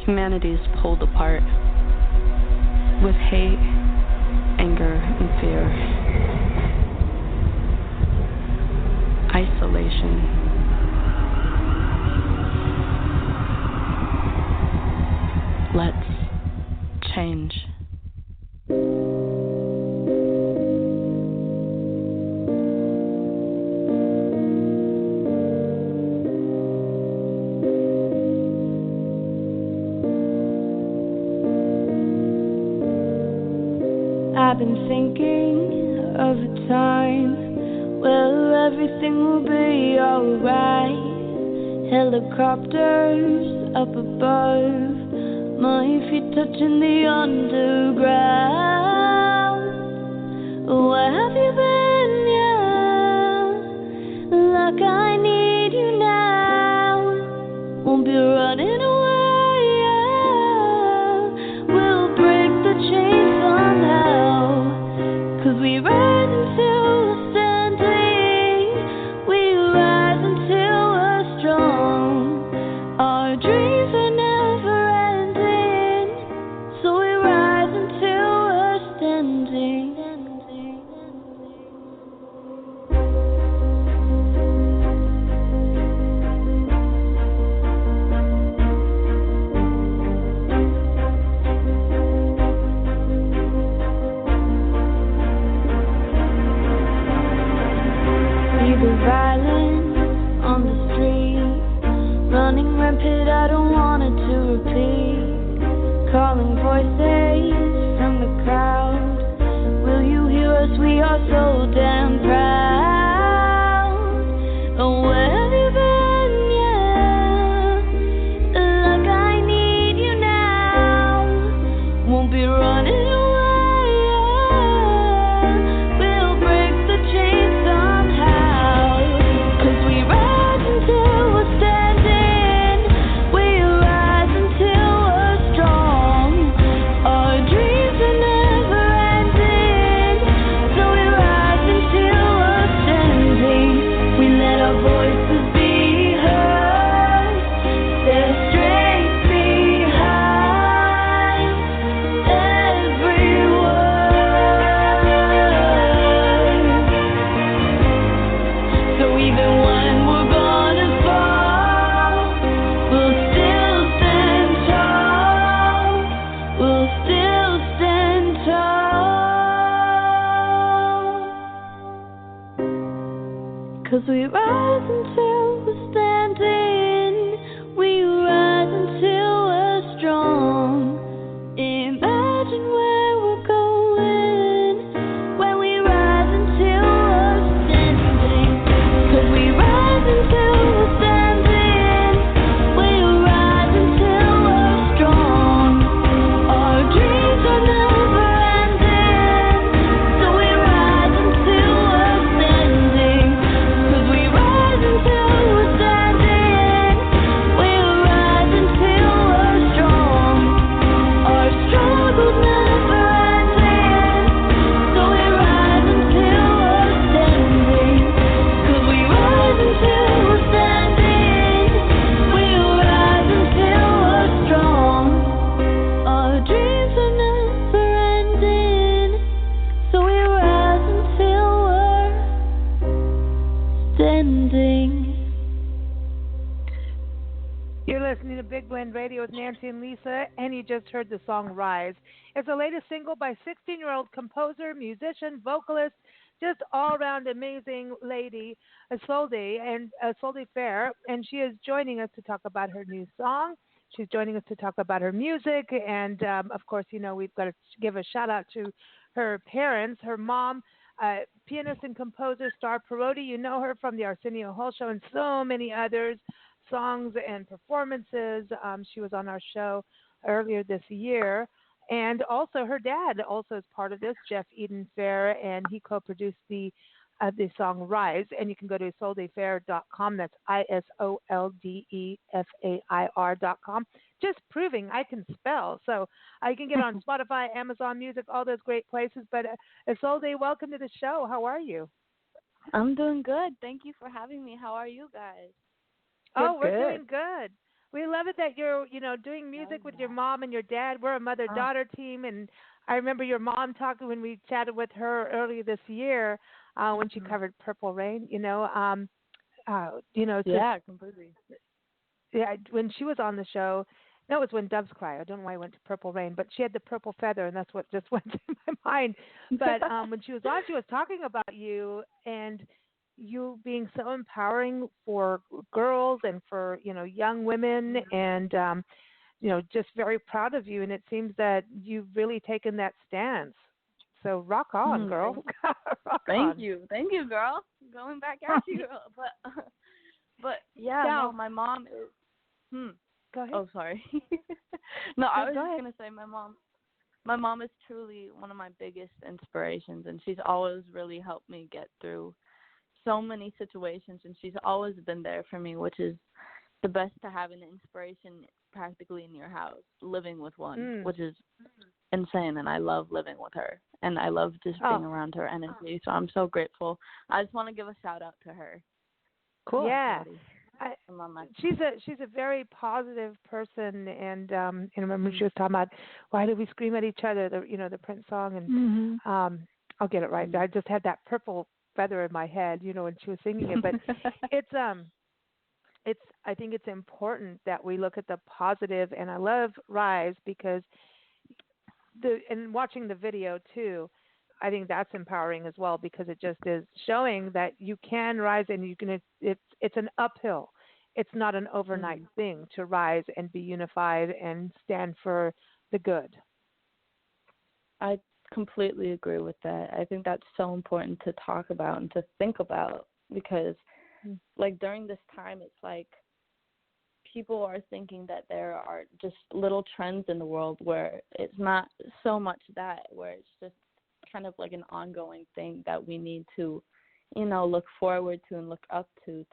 Humanity's pulled apart with hate, anger, and fear. Isolation. Let's change. I've been thinking of a time where everything will be alright. Helicopters up above, my feet touching the underground. Where have you been, yeah? Like I need you now. Won't be running away, yeah. We'll break the chains somehow. 'Cause we rise until we're standing. We rise until we're strong. Our dreams are never ending. So we rise until we're standing. Violence on the street, running rampant, I don't want it to repeat. Calling voices from the crowd, will you hear us? We are so damn proud. Oh, where have you been, yeah? Like I need you now. Won't be running away, yeah. We'll break the chains somehow. Cause we rise until we're standing. We rise until we're strong. Imagine where we're going when we rise until we're standing. Cause we rise until we're standing. We rise until we're strong. Our dreams are never ending. So we rise until we're standing. Listening to Big Blend Radio with Nancy and Lisa, and you just heard the song Rise. It's the latest single by 16-year-old composer, musician, vocalist, just all-around amazing lady, Isolde-Fair, and she is joining us to talk about her new song. She's joining us to talk about her music, and of course, you know, we've got to give a shout-out to her parents, her mom, pianist and composer Starr-Parodi. You know her from the Arsenio Hall Show and so many others. Songs and performances. She was on our show earlier this year. And also her dad also is part of this, Jeff Eden-Fair, and he co-produced the song Rise. And you can go to isoldefair.com. That's ISOLDEFAIR.com. Just proving I can spell. So I can get on Spotify, Amazon Music, all those great places. But Isolde, welcome to the show. How are you? I'm doing good. Thank you for having me. How are you guys? Oh, we're doing good. We love it that you're, doing music with your mom and your dad. We're a mother-daughter team, and I remember your mom talking when we chatted with her earlier this year when she covered Purple Rain. Yeah, completely. Yeah, when she was on the show. No, it was When Doves Cry. I don't know why I went to Purple Rain, but she had the purple feather, and that's what just went through my mind. But when she was on, she was talking about you and you being so empowering for girls and for young women, and just very proud of you. And it seems that you've really taken that stance. So rock on, girl. Thank you, girl. Going back at you, but yeah, no, my mom is. Go ahead. Oh, sorry. No, I was go just ahead. gonna say my mom is truly one of my biggest inspirations, and she's always really helped me get through so many situations, and she's always been there for me, which is the best to have an inspiration practically in your house, living with one, which is insane, and I love living with her, and I love just being around her energy, so I'm so grateful. I just want to give a shout out to her. Cool. Yeah. She's a very positive person, and remember she was talking about why did we scream at each other, the Prince song, and I'll get it right. I just had that purple feather in my head, when she was singing it, but I think it's important that we look at the positive, and I love Rise because and watching the video too, I think that's empowering as well, because it just is showing that you can rise, and you can. It's an uphill. It's not an overnight thing to rise and be unified and stand for the good. I completely agree with that. I think that's so important to talk about and to think about, because like during this time, it's like people are thinking that there are just little trends in the world where it's not so much that, where it's just kind of like an ongoing thing that we need to, look forward to and look up to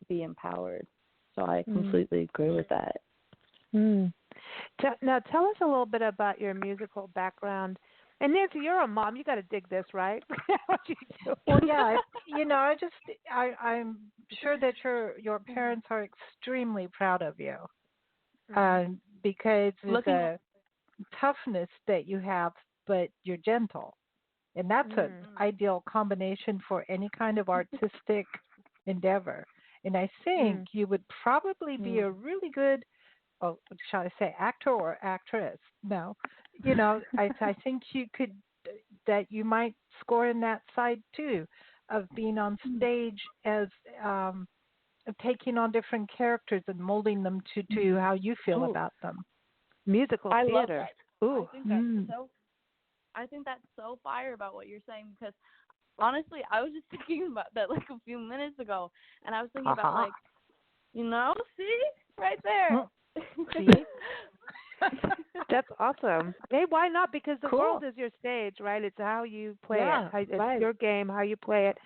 be empowered. So I completely agree with that. Now tell us a little bit about your musical background. And Nancy, you're a mom. You got to dig this, right? What you do? Well, yeah. I'm sure that your parents are extremely proud of you, because there's a toughness that you have, but you're gentle, and that's an ideal combination for any kind of artistic endeavor. And I think you would probably be a really good, shall I say, actor or actress? No, I think that you might score in that side too, of being on stage as of taking on different characters and molding them to how you feel about them. Musical theater. Ooh. I think that's so fire about what you're saying, because honestly, I was just thinking about that like a few minutes ago, and I was thinking about like, see, right there. See? That's awesome. Hey, why not? Because the world is your stage, right? It's how you play it. It's your game, how you play it.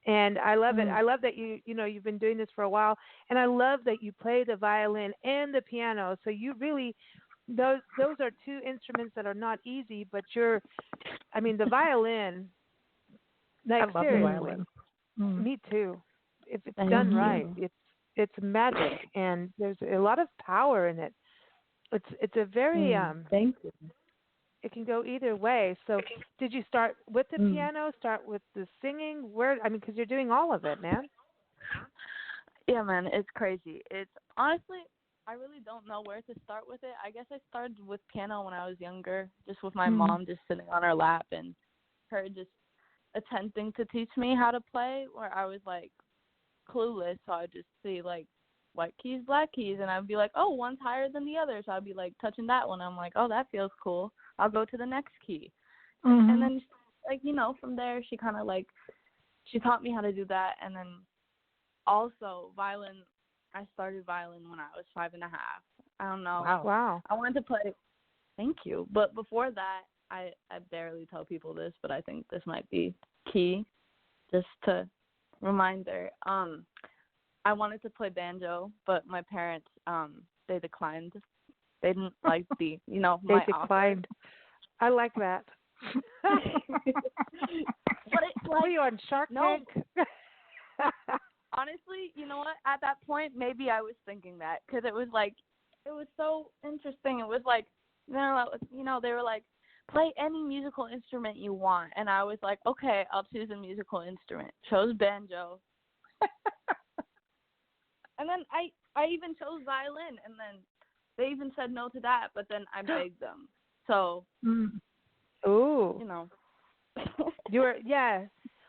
And I love it. I love that you've been doing this for a while, and I love that you play the violin and the piano. So you really, those are two instruments that are not easy, but the violin. Like, I love the violin. Me too. If it's done right, it's magic, and there's a lot of power in it. It's a very Thank you. It can go either way. So, did you start with the piano? Start with the singing? Because you're doing all of it, man. Yeah, man, it's crazy. It's honestly, I really don't know where to start with it. I guess I started with piano when I was younger, just with my mom just sitting on her lap and her just attempting to teach me how to play, where I was like clueless, so I'd just see like white keys, black keys, and I'd be like, oh, one's higher than the other, so I'd be like touching that one. I'm like, oh, that feels cool. I'll go to the next key. And then like, from there she kind of like, she taught me how to do that. And then also violin, I started violin when I was 5.5. I don't know. Wow. I wanted to play. Thank you. But before that, I barely tell people this, but I think this might be key, just to reminder. I wanted to play banjo, but my parents, they declined. They didn't like the, they my declined. offer. I like that. But it's like, are you on Shark Tank? honestly, you know what? At that point, maybe I was thinking that because it was like, it was so interesting. It was like, they were like, play any musical instrument you want, and I was like, okay, I'll choose a musical instrument. Chose banjo, and then I even chose violin, and then they even said no to that, but then I begged them. So, Ooh, you know, you were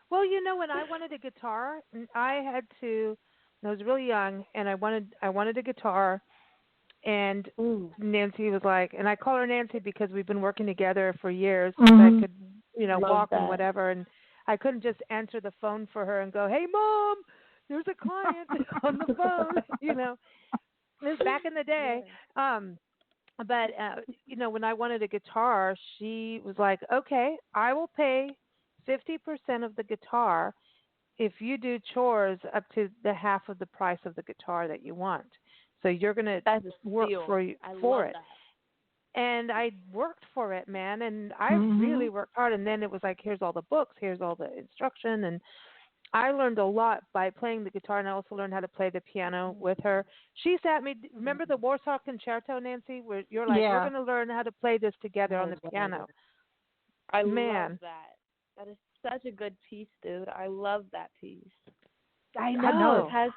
Well, when I wanted a guitar, I had to. I was really young, and I wanted a guitar, and ooh, Nancy was like, and I call her Nancy because we've been working together for years. I Mm-hmm. could, love walk and that. whatever, and I couldn't just answer the phone for her and go, "Hey, Mom, there's a client on the phone." This was back in the day. Yeah. But when I wanted a guitar, she was like, "Okay, I will pay 50% of the guitar if you do chores up to the half of the price of the guitar that you want. So you're going to That's a work steal. I for love it." that. And I worked for it, man, and I Mm-hmm. really worked hard. And then it was like, here's all the books, here's all the instruction, and I learned a lot by playing the guitar, and I also learned how to play the piano with her. She sat me. Remember the Warsaw Concerto, Nancy, where you're like, we're Yeah. going to learn how to play this together on Oh, the baby. piano. I love Man, that. That is such a good piece, dude. I love that piece. I I It know. know. has,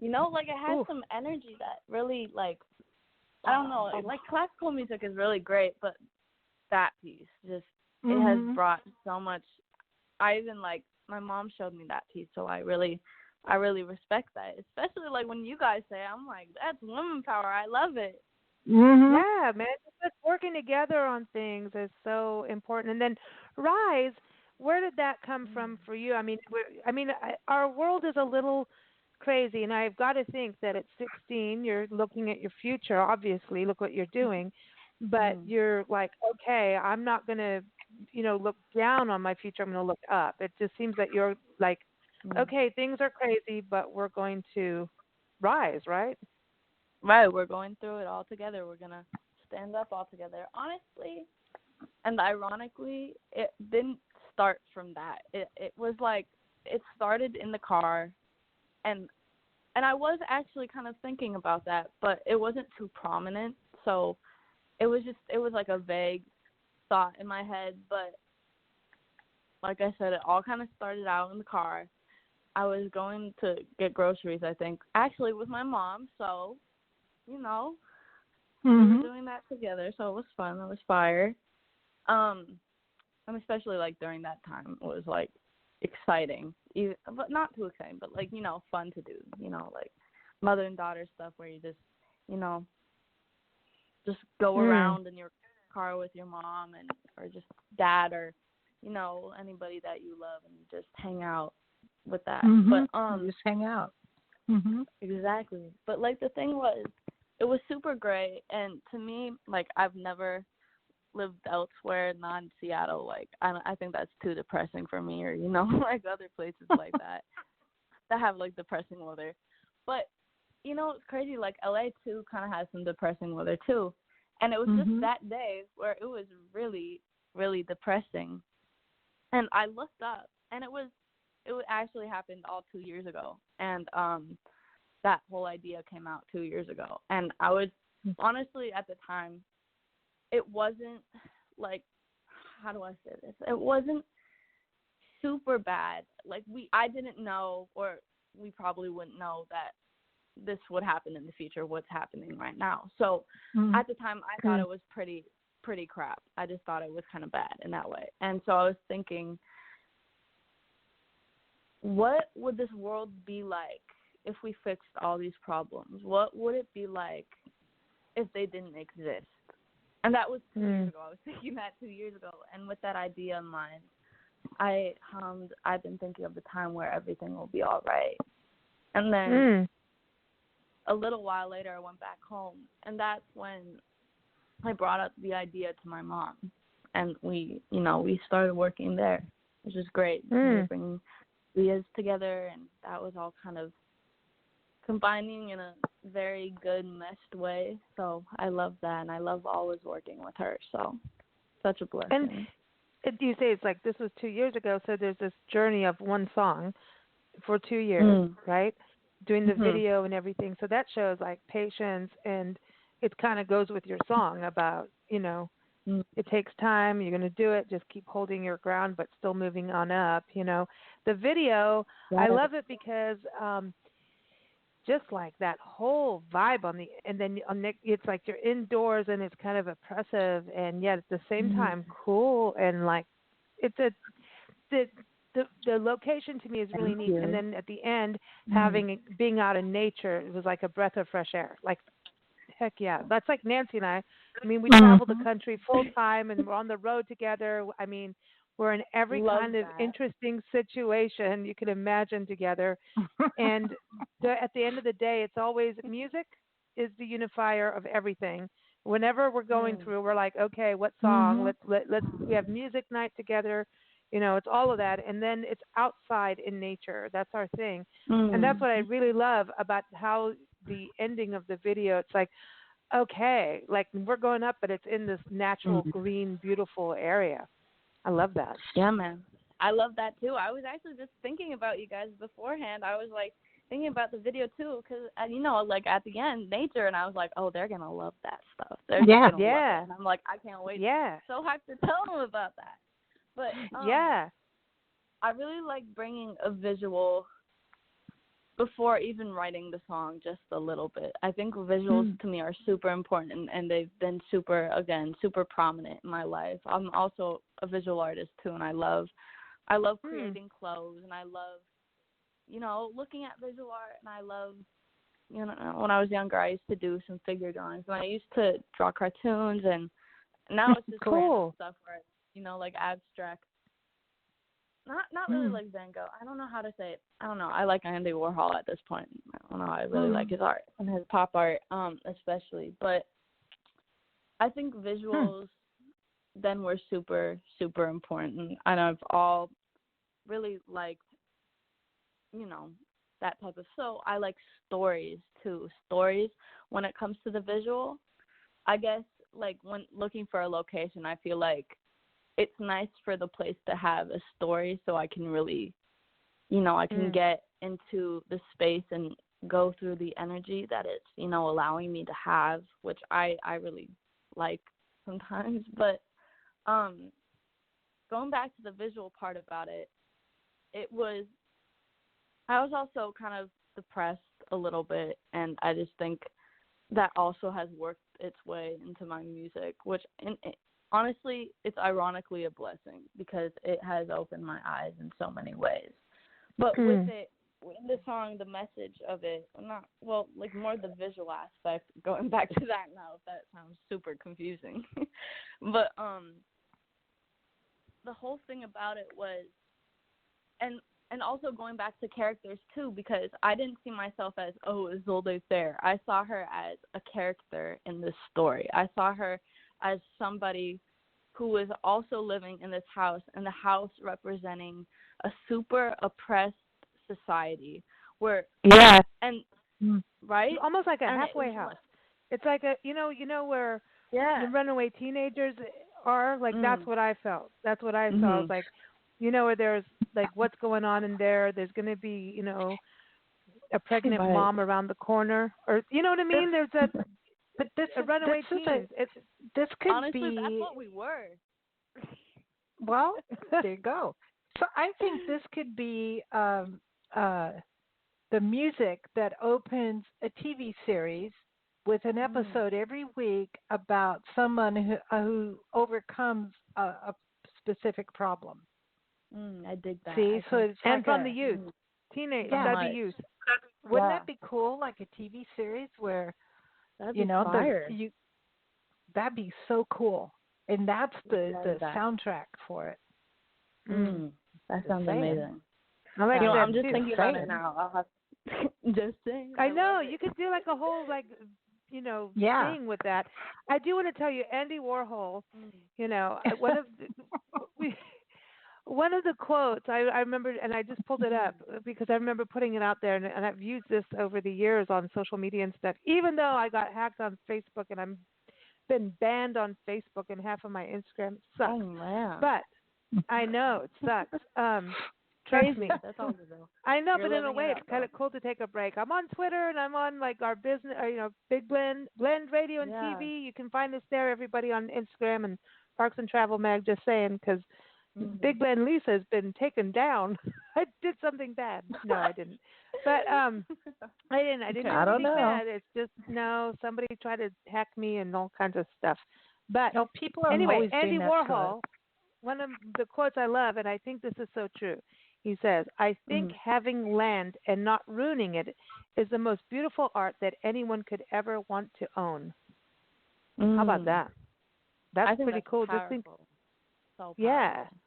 like it has Ooh, some energy that really, like, I don't know, like classical music is really great, but that piece just, it has Mm-hmm. brought so much. I even like, my mom showed me that piece, so I really respect that. Especially like when you guys say, I'm like, that's woman power. I love it. Mm-hmm. yeah, man. Just working together on things is so important. And then Rise, where did that come from for you? Our world is a little crazy, and I've got to think that at 16, you're looking at your future. Obviously, look what you're doing, but Mm. you're like, okay, I'm not gonna, look down on my future. I'm gonna look up. It just seems that you're like, Mm. okay, things are crazy, but we're going to rise, right? Right, we're going through it all together. We're gonna stand up all together. Honestly, and ironically, it didn't start from that. It was like it started in the car, and I was actually kind of thinking about that, but it wasn't too prominent. So it was like a vague thought in my head. But like I said, it all kind of started out in the car. I was going to get groceries, I think, actually with my mom. So you know, we were Mm-hmm. doing that together, so it was fun. It was fire. Um, and especially like during that time, it was like exciting, but not too exciting, but like fun to do. Like mother and daughter stuff where you just you know just go Mm. around in your car with your mom and or just dad or anybody that you love and just hang out with that. But Mm-hmm. Just hang out. Mm-hmm. exactly. But like the thing was, it was super great, and to me, like I've never lived elsewhere, non Seattle. Like I think that's too depressing for me, or like other places like that have like depressing weather. But it's crazy. Like LA too kind of has some depressing weather too, and it was just Mm-hmm. that day where it was really, really depressing. And I looked up, and it would actually happened all 2 years ago, and that whole idea came out 2 years ago, and I was honestly at the time, it wasn't like, how do I say this? It wasn't super bad. Like I didn't know, or we probably wouldn't know that this would happen in the future. What's happening right now? So Mm-hmm. at the time, I thought it was pretty crap. I just thought it was kind of bad in that way, and so I was thinking, what would this world be like if we fixed all these problems? What would it be like if they didn't exist? And that was 2 years Mm. ago. I was thinking that 2 years ago. And with that idea in mind, I've been thinking of the time where everything will be all right. And then Mm. a little while later, I went back home. And that's when I brought up the idea to my mom. And we started working there, which is great. We were Mm. bringing ideas together, and that was all kind of combining in a very good meshed way. So I love that, and I love always working with her. So such a And blessing. you say it's like this was 2 years ago, so there's this journey of one song. for 2 years, right? Doing the video and everything. So that shows like patience, and it kind of goes with your song about, it takes time. You're going to do it. Just keep holding your ground, but still moving on up. The video, I love it because just like that whole vibe and then it's like you're indoors and it's kind of oppressive and yet at the same time cool, and like it's the location to me is really neat. And then at the end, being out in nature, it was like a breath of fresh air. Like, heck yeah. That's like Nancy and I. I mean, we travel the country full time and we're on the road together. I mean, we're in every kind of interesting situation you can imagine together. And at the end of the day, it's always music is the unifier of everything. Whenever we're going through, we're like, okay, what song? Let's we have music night together. It's all of that. And then it's outside in nature. That's our thing. And that's what I really love about how the ending of the video, it's like, okay, like we're going up, but it's in this natural, green, beautiful area. I love that. Yeah, man. I love that too. I was actually just thinking about you guys beforehand. I was like thinking about the video too, because like at the end, nature, and I was like, oh, they're gonna love that stuff. They're just gonna love it. And I'm like, I can't wait. Yeah. So hyped to tell them about that. But I really like bringing a visual before even writing the song just a little bit. I think visuals to me are super important, and they've been super prominent in my life. I'm also a visual artist too, and I love creating clothes, and I love looking at visual art, and I love when I was younger I used to do some figure drawings, and I used to draw cartoons, and now it's just cool stuff where it's, like abstract. Not really like Van Gogh. I don't know how to say it. I don't know. I like Andy Warhol at this point. I don't know. I really like his art and his pop art, especially. But I think visuals then were super, super important. And I've all really liked, that type of. So I like stories too. Stories when it comes to the visual. I guess like when looking for a location, I feel like it's nice for the place to have a story so I can really, I can get into the space and go through the energy that it's, allowing me to have, which I really like sometimes. But going back to the visual part about it, I was also kind of depressed a little bit, and I just think that also has worked its way into my music, which honestly, it's ironically a blessing because it has opened my eyes in so many ways. But with it, in the song, the message of it, more the visual aspect, going back to that now, if that sounds super confusing. But the whole thing about it was, and also going back to characters too, because I didn't see myself as, Isolde-Fair. I saw her as a character in this story. I saw her as somebody who was also living in this house, and the house representing a super oppressed society where right, almost like a halfway house. It's like a where the runaway teenagers are, like that's what I felt. That's what I felt like. Where there's like what's going on in there. There's going to be a pregnant mom around the corner, or you know what I mean. There's a But this a runaway teens. This could honestly, be. That's what we were. Well, there you go. So I think this could be the music that opens a TV series with an episode every week about someone who overcomes a specific problem. I dig that. See, so it's and like from the youth, teenage, that'd be youth. Wouldn't that be cool? Like a TV series where that'd be fire. That'd be so cool, and that's the soundtrack for it. That sounds amazing. I like that I'm just too. thinking about it now. I'll have just saying. I know you could do like a whole thing with that. I do want to tell you, Andy Warhol. One of the quotes I remember, and I just pulled it up because I remember putting it out there, and I've used this over the years on social media and stuff. Even though I got hacked on Facebook and I'm been banned on Facebook and half of my Instagram sucks. Oh man! But I know it sucks. Trust me. That's all it is. I know, You're but in a living it way, up, it's kind though. of cool to take a break. I'm on Twitter and I'm on like our business, Big Blend Radio and Yeah. TV. You can find us there. Everybody on Instagram and Parks and Travel Mag. Just saying, because Mhm. Big Blend Lisa has been taken down. I did something bad. No, I didn't. But I didn't. I didn't Okay. do I don't anything know. bad. It's just no. Somebody tried to hack me and all kinds of stuff. But No, people are anyway, always Andy doing that to us. Warhol, one of the quotes I love, and I think this is so true. He says, I think Mhm. having land and not ruining it is the most beautiful art that anyone could ever want to own. How about Mm. that? That's I think pretty that's cool. Just think, powerful. So yeah. powerful.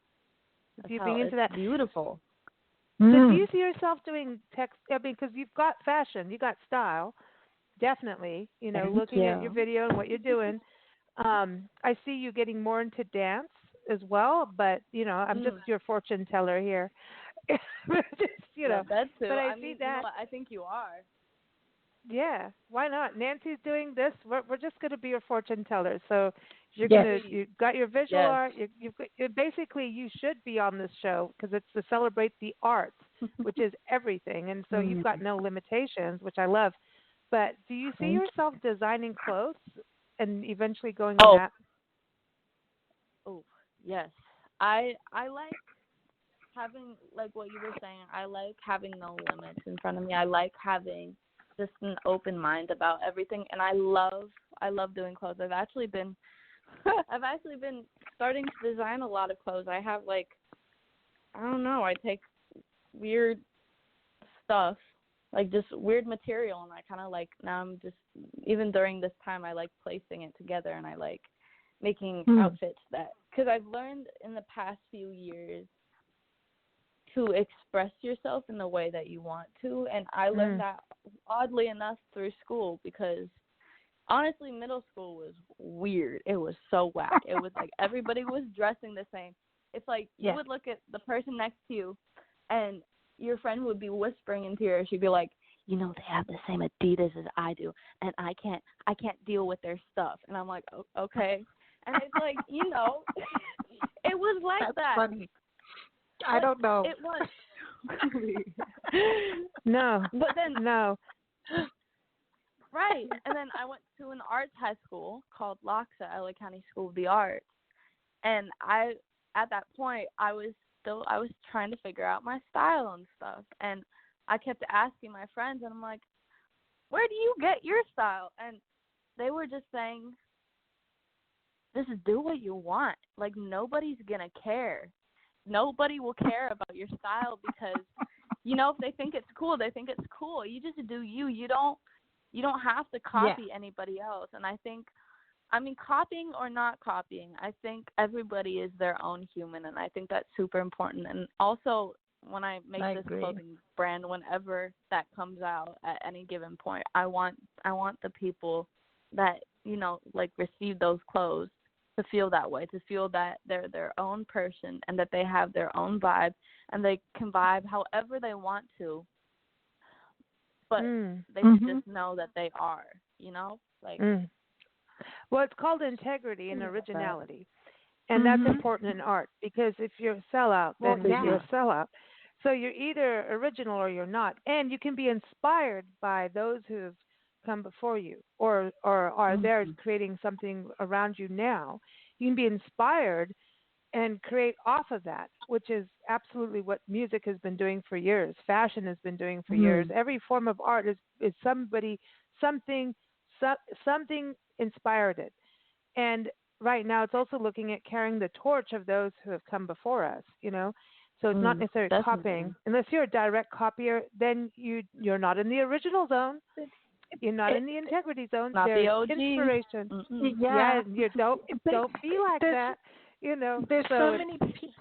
If That's you how think into it's that. beautiful. So do you Mm. see yourself doing text? I mean, because you've got fashion, you got style, definitely. Thank Looking at your you. video and what you're doing. I see you getting more into dance as well, but I'm just Mm. your fortune teller here. just, Yeah, that but too. I I see mean, you know that. what? I think you are. Yeah, why not? Nancy's doing this. We're just going to be your fortune teller. So Yes. Please. you've got your visual Yes. art. Basically you should be on this show because it's to celebrate the arts, which is everything. And so you've Mm. got no limitations, which I love. But do you see Thank yourself you. designing clothes and eventually going in Oh, that? oh, yes. I like having, like what you were saying. I like having no limits in front of me. I like having just an open mind about everything, and I love doing clothes. I've actually been starting to design a lot of clothes. I have like, I don't know, I take weird stuff, like just weird material, and I kind of like, now I'm just, even during this time, I like placing it together, and I like making Mm. outfits that, because I've learned in the past few years to express yourself in the way that you want to, and I learned Mm. that oddly enough through school, because honestly, middle school was weird. It was so whack. It was like everybody was dressing the same. It's like you Yeah. would look at the person next to you, and your friend would be whispering into your ear. She'd be like, they have the same Adidas as I do, and I can't deal with their stuff. And I'm like, okay. And it's like, it was like That's that. funny. I But don't know. it was. No. But then, No. right. And then I went to an arts high school called LACSA, LA County School of the Arts. And at that point, I was trying to figure out my style and stuff. And I kept asking my friends, and I'm like, where do you get your style? And they were just saying, just do what you want. Like, nobody's going to care. Nobody will care about your style because, if they think it's cool, they think it's cool. You just do you. You don't have to Yeah. copy anybody else. And I think, copying or not copying, I think everybody is their own human, and I think that's super important. And also, when I make I this agree. clothing brand, whenever that comes out at any given point, I want the people that, like receive those clothes to feel that way, to feel that they're their own person and that they have their own vibe and they can vibe however they want to, but Mm. they should Mhm. just know that they are, like, Mm. Well, it's called integrity and something like that. originality. And that's Mhm. important in art because if you're a sellout, Well, then you're yeah. a sellout. So you're either original or you're not. And you can be inspired by those who have come before you or are there Mhm. creating something around you now. You can be inspired and create off of that, which is absolutely what music has been doing for years. Fashion has been doing for years. Mhm. Every form of art is something so, something inspired it. And right now it's also looking at carrying the torch of those who have come before us. So it's not necessarily Definitely. copying. Unless you're a direct copier, then you're not in the original zone. You're not It, in the integrity zone. Not the There's OGs. inspiration. Mm-mm. Yeah, yeah. you don't But don't be like there's that. there's So so it's many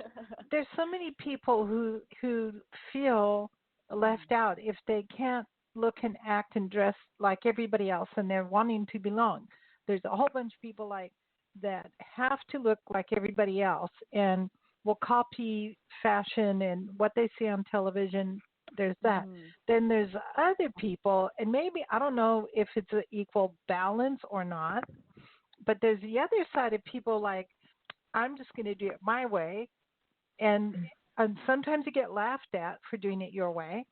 there's so many people who feel left out if they can't look and act and dress like everybody else and they're wanting to belong. There's a whole bunch of people like that have to look like everybody else and will copy fashion and what they see on television. There's that. Mhm. Then there's other people, and maybe I don't know if it's an equal balance or not, but there's the other side of people like I'm just going to do it my way, and sometimes you get laughed at for doing it your way,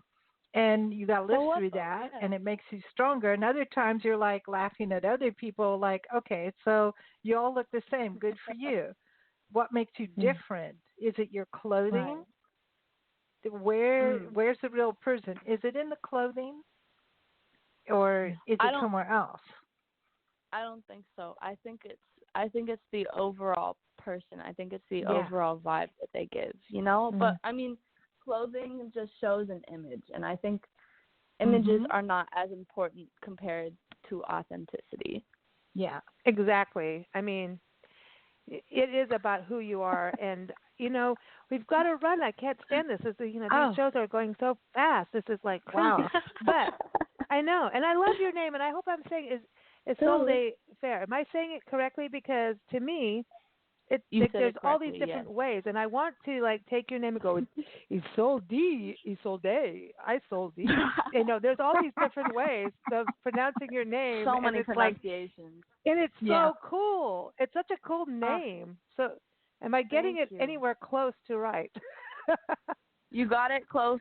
and you got to live through that, and it makes you stronger. And other times you're like laughing at other people, like, okay, so you all look the same. Good for you. What makes you different? Is it your clothing? Right. Where's the real person? Is it in the clothing, or is it somewhere else? I don't think so. I think it's the overall person. I think it's the overall vibe that they give, you know? But I mean, clothing just shows an image, and I think images are not as important compared to authenticity. Yeah, exactly. I mean, it is about who you are, and you know, we've got to run. I can't stand this. These shows are going so fast. This is like crazy. Wow. But I know, and I love your name, and I hope I'm saying is Isolde-Fair. Am I saying it correctly? Because to me, there's all these different ways, and I want to like take your name and go Isolde. You know, there's all these different ways of pronouncing your name. So many it's pronunciations. And it's so cool. It's such a cool name. So, am I getting it anywhere close to right? You got it close,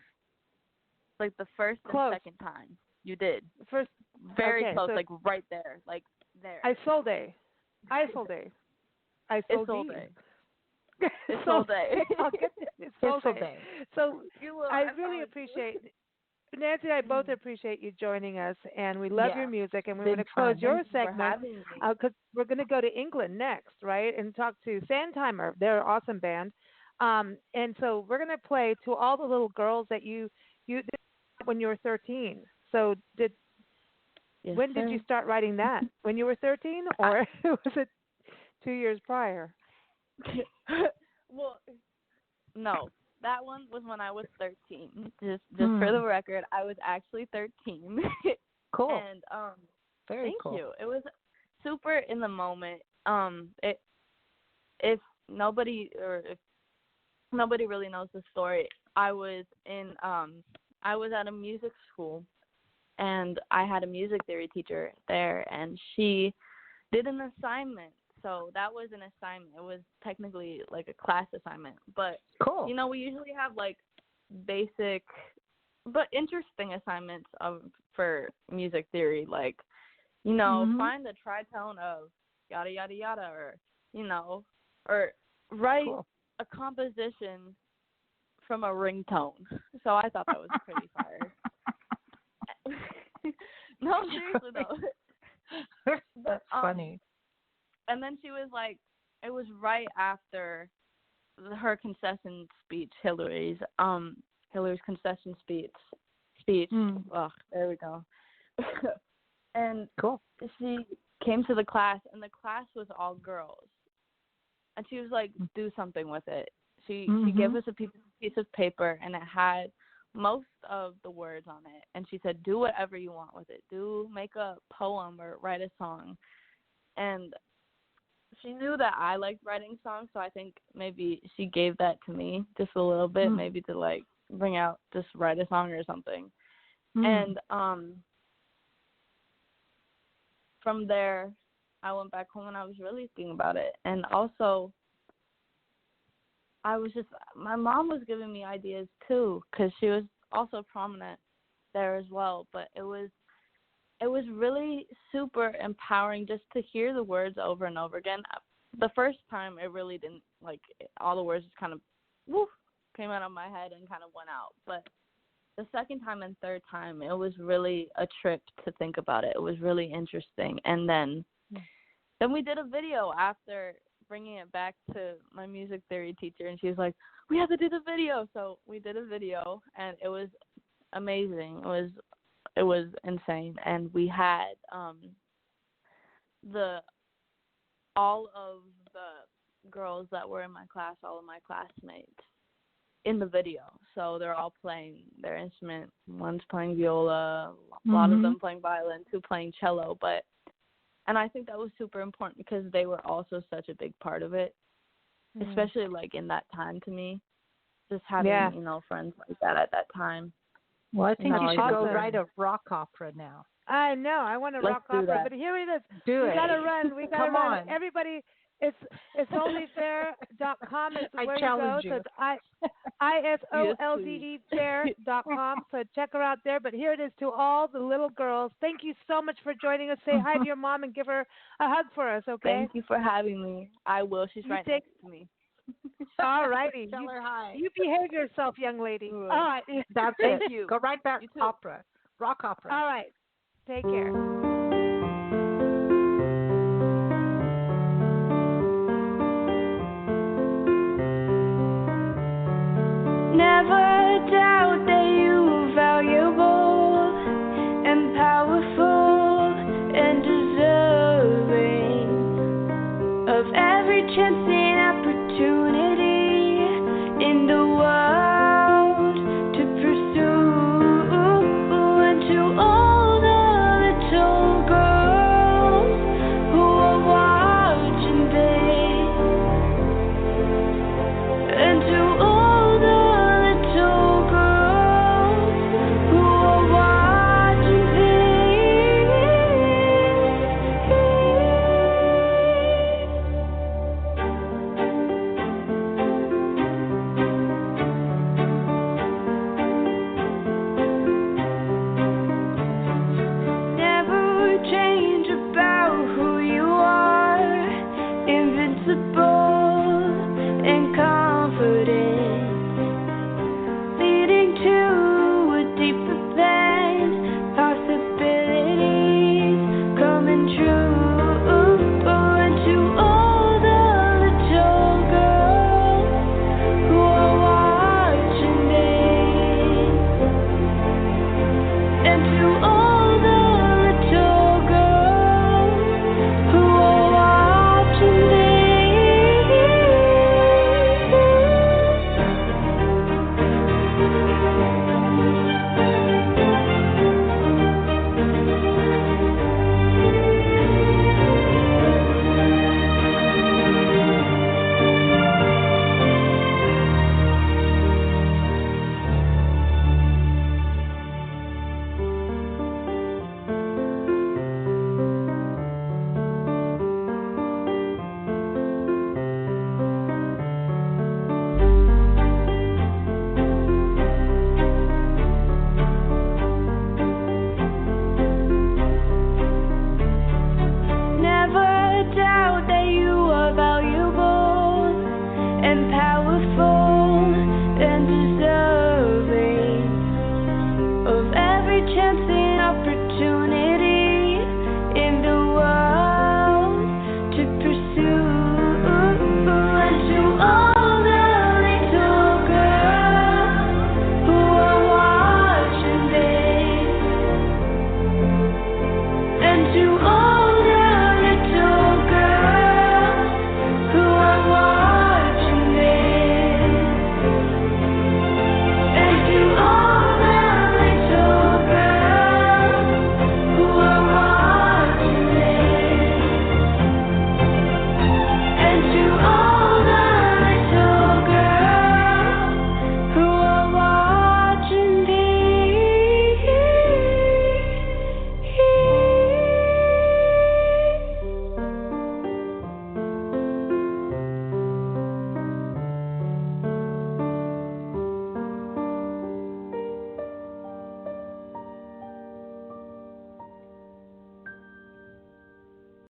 like the first and second time. You did. First, very close, so like right there, like there. Isolde. Isolde. Isolde. So I really appreciate Nancy and I both appreciate you joining us, and we love your music, and we're going to close your segment because we're going to go to England next, right, and talk to Sandtimer. They're an awesome band. And so we're going to play to all the little girls that you did when you were 13. So when did you start writing that? When you were 13, or was it 2 years prior? Well, no. That one was when I was 13. Just for the record, I was actually 13. Cool. And very cool. Thank you. It was super in the moment. If nobody really knows the story, I was at a music school, and I had a music theory teacher there, and she did an assignment. So that was an assignment. It was technically like a class assignment. But, cool. You know, we usually have like basic but interesting assignments for music theory. Like, you know, find the tritone of yada, yada, yada, or, you know, or write a composition from a ringtone. So I thought that was pretty fire. No, seriously, though. That's funny. And then she was like, it was right after her concession speech, Hillary's concession speech. Oh, there we go. And she came to the class, and the class was all girls. And she was like, do something with it. She gave us a piece of paper, and it had most of the words on it. And she said, do whatever you want with it. Make a poem or write a song. And she knew that I liked writing songs, so I think maybe she gave that to me just a little bit, maybe to like bring out, just write a song or something. And from there, I went back home and I was really thinking about it. And also, my mom was giving me ideas too, because she was also prominent there as well. But it was really super empowering just to hear the words over and over again. The first time, it really didn't, like, all the words just kind of came out of my head and kind of went out. But the second time and third time, it was really a trip to think about it. It was really interesting. And then we did a video after bringing it back to my music theory teacher, and she was like, we have to do the video. So we did a video, and it was amazing. It was insane, and we had all of the girls that were in my class, all of my classmates, in the video. So they're all playing their instrument. One's playing viola, a lot of them playing violin, two playing cello. And I think that was super important because they were also such a big part of it, especially like in that time to me, just having friends like that at that time. Well, I think you should go write a rock opera now. I know. I want to Let's rock do opera, that. but here it is. Do We it. gotta run. We gotta Come run. on. Everybody, it's Isolde-Fair.com is I where to go. challenge So you. it's Yes, ISOLDE fair.com. So check her out there. But here it is to all the little girls. Thank you so much for joining us. Say hi to your mom and give her a hug for us, okay? Thank you for having me. I will. She's right next to me. All righty. Tell her hi. You behave yourself, young lady. All All right. That's Thank it. you. Go right back You to too. opera. Rock opera. All right. Take care. Never doubt that you are valuable and powerful and deserving of every chance and opportunity in the world to pursue. And to all the little girls who are watching this, and to all the little girls who are watching never change about who you are, invincible and confident, leading to a deeper plan, possibilities coming true. And to all the little girls who are watching this, and to all the little girls who are watching Never doubt that you are valuable and powerful and deserving of every chance and opportunity in the world to pursue.